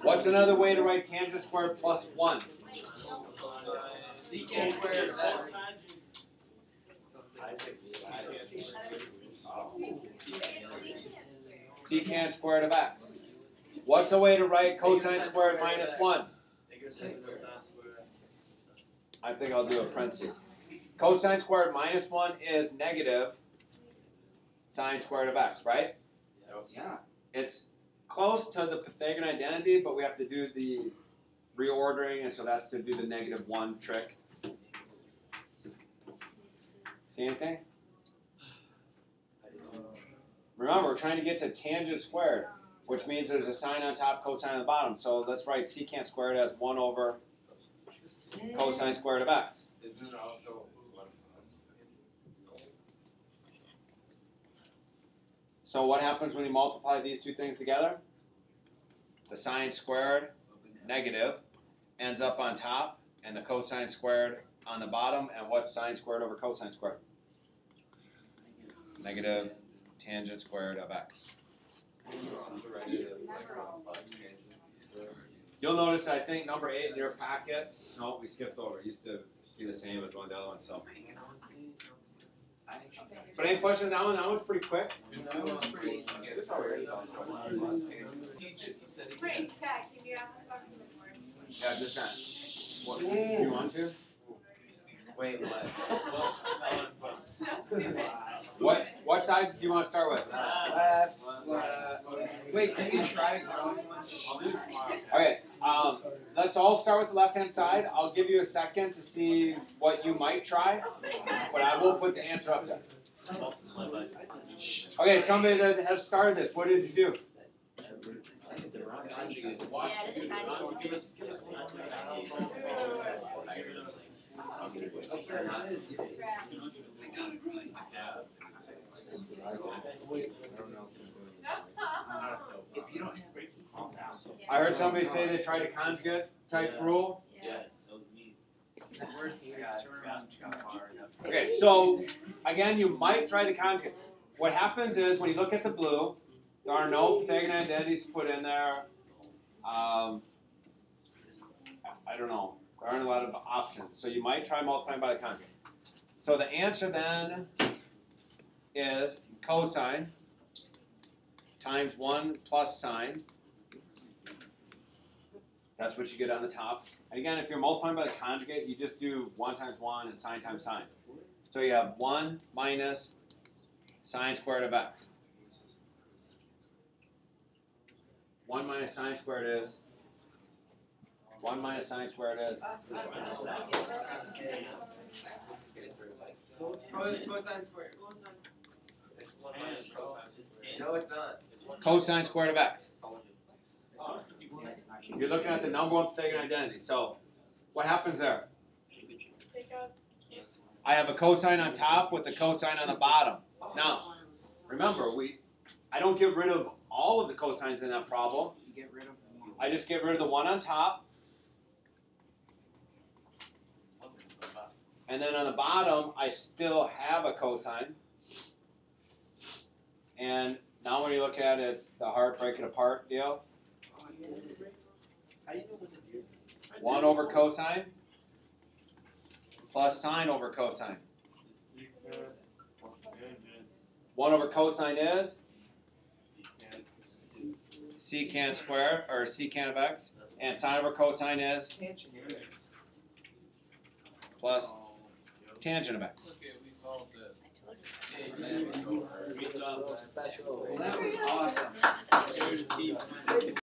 What's another way to write tangent squared plus 1? Secant squared of x. Secant squared of x. What's a way to write cosine squared minus 1? I think I'll do a parentheses. Cosine squared minus 1 is negative sine squared of x, right? Yeah. It's close to the Pythagorean identity, but we have to do the reordering, and so that's to do the -1 trick. See anything? Remember, we're trying to get to tangent squared, which means there's a sine on top, cosine on the bottom. So let's write secant squared as 1 over cosine squared of x. Isn't it also 1 plus? So what happens when you multiply these two things together? The sine squared, negative, ends up on top, and the cosine squared on the bottom. And what's sine squared over cosine squared? Negative tangent squared of x. You'll notice, I think, number 8 in your packets. No, we skipped over. It used to be the same as one of the other ones. So. But any question on that one? That one's pretty quick. That one's pretty easy. Great, Pat, can you have a document for us? Yeah, just that. What, you want to? Wait, what? What side do you want to start with? Left. Wait, can you try? Okay, let's all start with the left-hand side. I'll give you a second to see what you might try, but I will put the answer up there. Okay, somebody that has started this, what did you do? If you don't I heard somebody say they tried a conjugate type rule. Yes. Okay, so again, you might try the conjugate. What happens is when you look at the blue, there are no Pythagorean identities to put in there. I don't know. There aren't a lot of options. So you might try multiplying by the conjugate. So the answer then is cosine times 1 plus sine. That's what you get on the top. And again, if you're multiplying by the conjugate, you just do 1 times 1 and sine times sine. So you have 1 minus sine squared of x. 1 minus sine squared is 1 minus sine squared is cosine squared. No, it's not. cosine squared of x. You're looking at the number one Pythagorean identity. So what happens there? I have a cosine on top with a cosine on the bottom. Now, remember, I don't get rid of all of the cosines in that problem. You get rid of one. I just get rid of the one on top. And then on the bottom, I still have a cosine. And now when you look at it, it's the hard break it apart deal. 1 over cosine plus sine over cosine. 1 over cosine is secant squared, or secant of x. And sine over cosine is plus tangent of x. Okay, we solved it. Well, that was awesome.